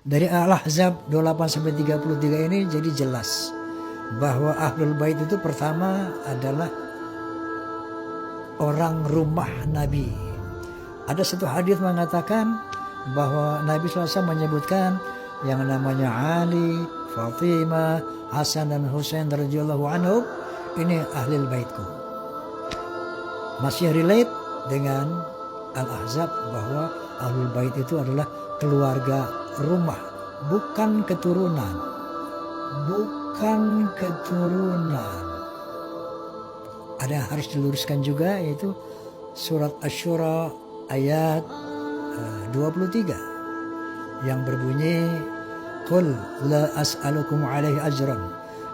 Dari Al-Ahzab 28-33 ini jadi jelas bahwa Ahlul Bait itu pertama adalah orang rumah Nabi. Ada satu hadis mengatakan bahwa Nabi SAW menyebutkan yang namanya Ali, Fatimah, Hasan dan Husain radhiyallahu anhum ini Ahlul Baitku. Masih relate dengan Al-Ahzab bahwa Ahlul Bait itu adalah keluarga rumah, bukan keturunan. Bukan keturunan. Ada yang harus diluruskan juga, yaitu surat Asy-Syura ayat 23 yang berbunyi Qul la as'alukum alaihi ajran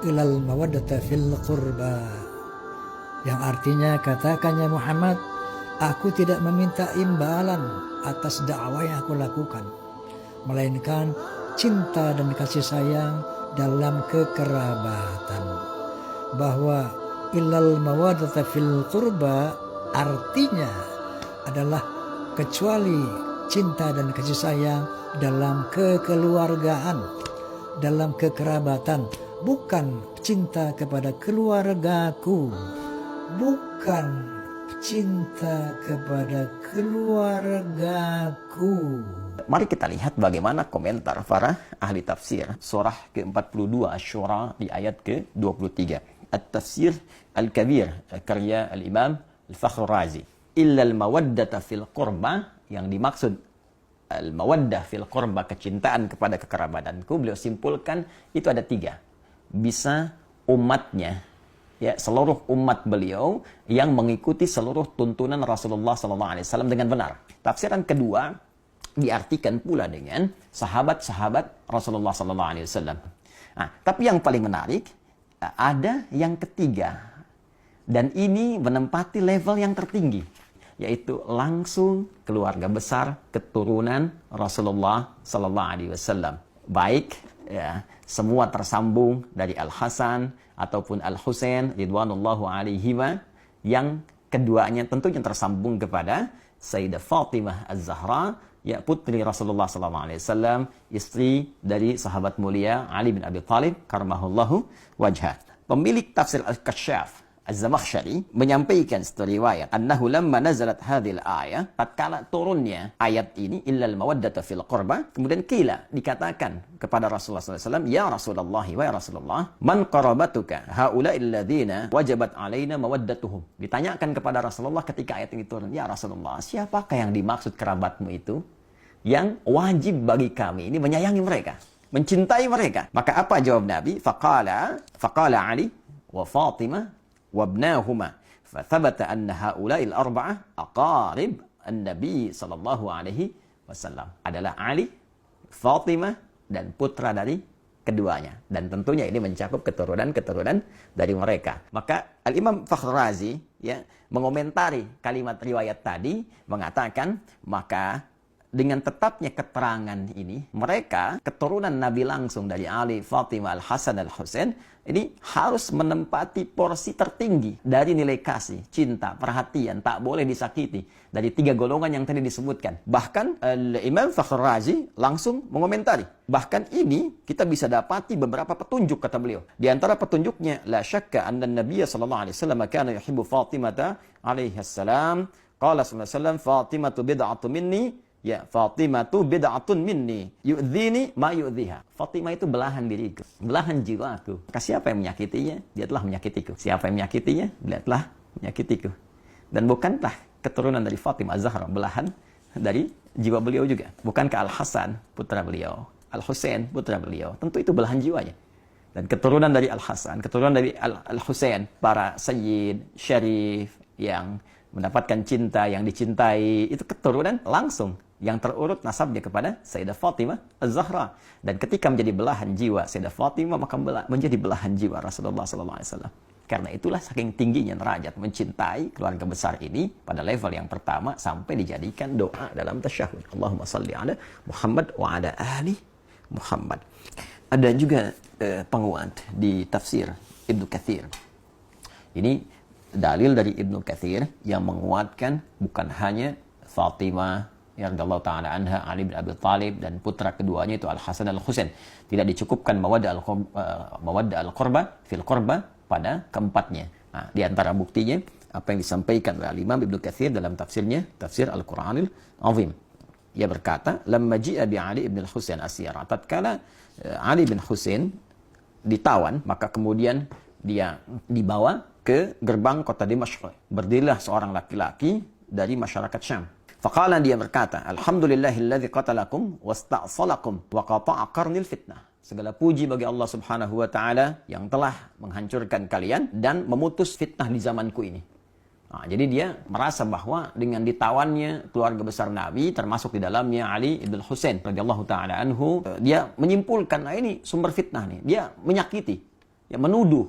ilal mawaddata fil qurba, yang artinya katakan ya Muhammad, aku tidak meminta imbalan atas dakwah yang aku lakukan, melainkan cinta dan kasih sayang dalam kekerabatan. Bahwa ilal mawaddata fil qurba artinya adalah kecuali cinta dan kasih sayang dalam kekeluargaan, dalam kekerabatan, bukan cinta kepada keluargaku, bukan cinta kepada keluargaku. Mari kita lihat bagaimana komentar para ahli tafsir surah ke-42 Asy-Syura di ayat ke-23. At-Tafsir Al-Kabir karya Al-Imam Al-Fakhr Razi. Illa al-mawaddata fil qurba, yang dimaksud al-mawaddah fil qurba, kecintaan kepada kekerabatanku, beliau simpulkan itu ada 3. Bisa umatnya, ya, seluruh umat beliau yang mengikuti seluruh tuntunan Rasulullah SAW dengan benar. Tafsiran kedua diartikan pula dengan sahabat-sahabat Rasulullah SAW. Nah, tapi yang paling menarik ada yang ketiga, dan ini menempati level yang tertinggi, yaitu langsung keluarga besar keturunan Rasulullah SAW. Baik ya, semua tersambung dari Al Hasan ataupun Al Husain ridwanullahu alaihima, yang keduanya tentunya tersambung kepada Sayyidah Fatimah Az-Zahra, ya, putri Rasulullah SAW, istri dari sahabat mulia Ali bin Abi Thalib karramahullahu wajhah. Pemilik tafsir Al-Kasyaf Az-Zamakhsyari menyampaikan satu riwayat, annahu lamma nazalat hadhil ayah, tatkala turunnya ayat ini, illal mawaddata fil qurba, kemudian kila, dikatakan kepada Rasulullah SAW, ya Rasulullah, wa ya Rasulullah, man qarabatuka haula'il ladzina wajabat alaina mawaddatuhum. Ditanyakan kepada Rasulullah ketika ayat ini turun, ya Rasulullah, siapakah yang dimaksud kerabatmu itu yang wajib bagi kami ini menyayangi mereka, mencintai mereka? Maka apa jawab Nabi? Faqala Ali wa Fatimah wabnahuma, fathabata anna haula'il arba'ah aqarib an-nabi sallallahu alaihi wasallam, adalah Ali, Fatimah, dan putra dari keduanya, dan tentunya ini mencakup keturunan-keturunan dari mereka. Maka Al-Imam Fakhr Razi, ya, mengomentari kalimat riwayat tadi, mengatakan maka dengan tetapnya keterangan ini, mereka keturunan Nabi langsung dari Ali, Fatimah, Al-Hasan, Al-Husain, ini harus menempati porsi tertinggi dari nilai kasih, cinta, perhatian, tak boleh disakiti, dari 3 golongan yang tadi disebutkan. Bahkan Imam Fakhr Razi langsung mengomentari, bahkan ini kita bisa dapati beberapa petunjuk, kata beliau. Di antara petunjuknya, la syakka anna Nabiya sallallahu alaihi wasallam kana yuhibbu Fatimah alaihi salam, qala sallallahu alaihi wasallam, Fatimatu bid'atu minni, ya, Fatimah tu bid'atun minni, yu'dhini ma yu'dhiha. Fatimah itu belahan diriku, belahan jiwaku. Maka siapa yang menyakitinya, dia telah menyakitiku. Siapa yang menyakitinya, dia telah menyakitiku. Dan bukankah keturunan dari Fatimah Az-Zahra belahan dari jiwa beliau juga? Bukankah Al-Hasan putra beliau, Al-Husain putra beliau, tentu itu belahan jiwanya. Dan keturunan dari Al-Hasan, keturunan dari Al-Husain, para sayyid, syarif, yang mendapatkan cinta, yang dicintai, itu keturunan langsung yang terurut nasabnya kepada Sayyidah Fatimah Az-Zahra. Dan ketika menjadi belahan jiwa Sayyidah Fatimah, maka menjadi belahan jiwa Rasulullah SAW. Karena itulah saking tingginya derajat mencintai keluarga besar ini pada level yang pertama sampai dijadikan doa dalam tasyahud. Allahumma salli ala Muhammad wa ala ali Muhammad. Ada juga penguat di tafsir Ibnu Katsir. Ini dalil dari Ibnu Katsir yang menguatkan bukan hanya Fatimah radhiyallahu taala anha, Ali bin Abi Thalib, dan putra keduanya itu Al-Hasan Al-Husain. Tidak dicukupkan mawaddah al-qurba fil qurba pada keempatnya. Nah, di antara buktinya apa yang disampaikan oleh Imam Ibnu Katsir dalam tafsirnya, tafsir Al-Qur'anil Azim. Ia berkata, "Lamma ji'a bi Ali ibn al-Husain asyara." Tatkala Ali bin Husain ditawan, maka kemudian dia dibawa ke gerbang kota Dimashq. Berdirilah seorang laki-laki dari masyarakat Syam. Faqala, dia berkata, "Alhamdulillahilladzi qatalakum wasta'salakum wa qata'a qarnil fitnah." Segala puji bagi Allah Subhanahu wa taala yang telah menghancurkan kalian dan memutus fitnah di zamanku ini. Nah, jadi dia merasa bahwa dengan ditawannya keluarga besar Nabi, termasuk di dalamnya Ali ibn Husain radhiyallahu taala anhu, dia menyimpulkan, nah ini sumber fitnah nih. Dia menyakiti, ya, menuduh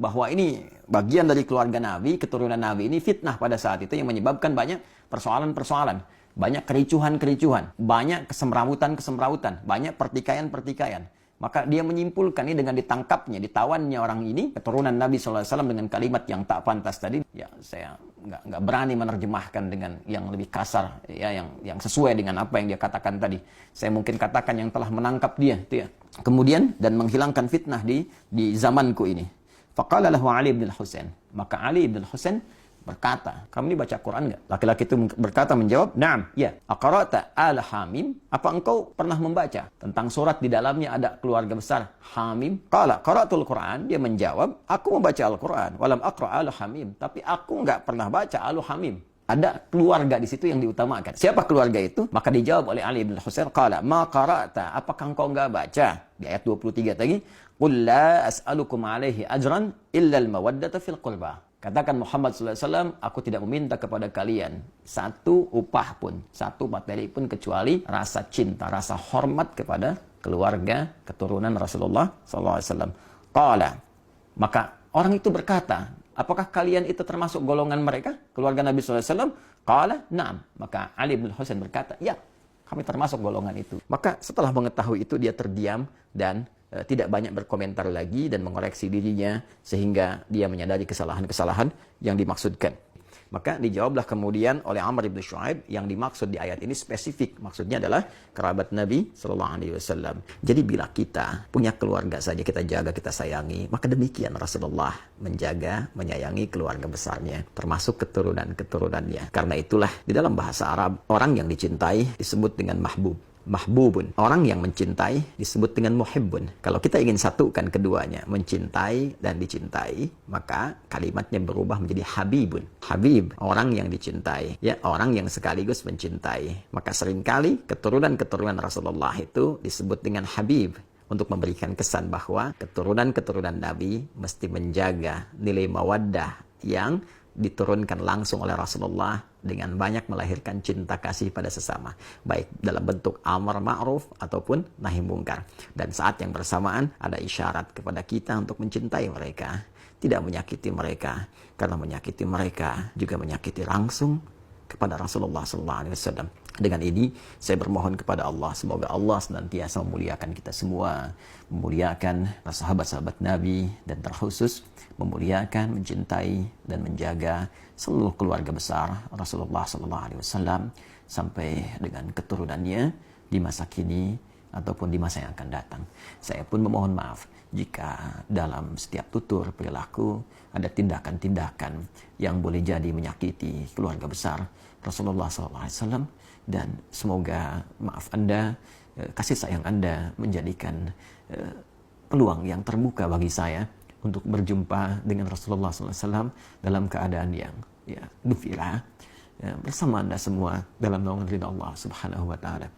bahwa ini bagian dari keluarga Nabi, keturunan Nabi ini fitnah pada saat itu yang menyebabkan banyak persoalan-persoalan, banyak kericuhan-kericuhan, banyak kesemrawutan-kesemrawutan, banyak pertikaian-pertikaian. Maka dia menyimpulkan ini dengan ditangkapnya, ditawannya orang ini, keturunan Nabi SAW dengan kalimat yang tak pantas tadi. Ya, saya nggak berani menerjemahkan dengan yang lebih kasar, ya, yang sesuai dengan apa yang dia katakan tadi. Saya mungkin katakan yang telah menangkap dia, itu ya. Kemudian dan menghilangkan fitnah di zamanku ini. Faqala lahu Ali bin Husain. Maka Ali bin Husain berkata, "Kamu ini baca Quran enggak?" Laki-laki itu berkata, menjawab, "Na'am, ya." "Aqra'ta al-Hamim?" Apa engkau pernah membaca tentang surat di dalamnya ada keluarga besar Hamim? Qala qara'tul Quran. Dia menjawab, "Aku membaca Al-Quran, walam aqra' al-Hamim." Tapi aku enggak pernah baca al-Hamim. Ada keluarga di situ yang diutamakan. Siapa keluarga itu? Maka dijawab oleh Ali bin Husain, "Qala ma qara'ta?" Apakah engkau enggak baca? Di ayat 23 tadi, "Qul la as'alukum 'alaihi ajran illa al-mawaddata fil qurba." Katakan Muhammad SAW, aku tidak meminta kepada kalian satu upah pun, satu materi pun kecuali rasa cinta, rasa hormat kepada keluarga keturunan Rasulullah SAW. Qala, maka orang itu berkata, apakah kalian itu termasuk golongan mereka, keluarga Nabi SAW? Qala, na'am. Maka Ali bin Husain berkata, ya, kami termasuk golongan itu. Maka setelah mengetahui itu dia terdiam dan tidak banyak berkomentar lagi dan mengoreksi dirinya sehingga dia menyadari kesalahan-kesalahan yang dimaksudkan. Maka dijawablah kemudian oleh Amr bin Shu'aib, yang dimaksud di ayat ini spesifik, maksudnya adalah kerabat Nabi sallallahu alaihi wasallam. Jadi bila kita punya keluarga saja kita jaga, kita sayangi, maka demikian Rasulullah menjaga, menyayangi keluarga besarnya, termasuk keturunan-keturunannya. Karena itulah di dalam bahasa Arab orang yang dicintai disebut dengan mahbub. Mahbubun, orang yang mencintai disebut dengan muhibbun. Kalau kita ingin satukan keduanya, mencintai dan dicintai, maka kalimatnya berubah menjadi habibun. Habib, orang yang dicintai, ya, orang yang sekaligus mencintai. Maka seringkali keturunan-keturunan Rasulullah itu disebut dengan habib, untuk memberikan kesan bahwa keturunan-keturunan Nabi mesti menjaga nilai mawaddah yang diturunkan langsung oleh Rasulullah dengan banyak melahirkan cinta kasih pada sesama, baik dalam bentuk amar ma'ruf ataupun nahi mungkar. Dan saat yang bersamaan ada isyarat kepada kita untuk mencintai mereka, tidak menyakiti mereka, karena menyakiti mereka juga menyakiti langsung kepada Rasulullah SAW. Dengan ini saya bermohon kepada Allah, semoga Allah senantiasa memuliakan kita semua, memuliakan sahabat-sahabat Nabi, dan terkhusus memuliakan, mencintai dan menjaga seluruh keluarga besar Rasulullah SAW sampai dengan keturunannya di masa kini ataupun di masa yang akan datang. Saya pun memohon maaf jika dalam setiap tutur perilaku ada tindakan-tindakan yang boleh jadi menyakiti keluarga besar Rasulullah SAW, dan semoga maaf Anda, kasih sayang Anda menjadikan peluang yang terbuka bagi saya untuk berjumpa dengan Rasulullah SAW dalam keadaan yang gembira bersama Anda semua dalam naungan ridha Allah Subhanahu wa taala.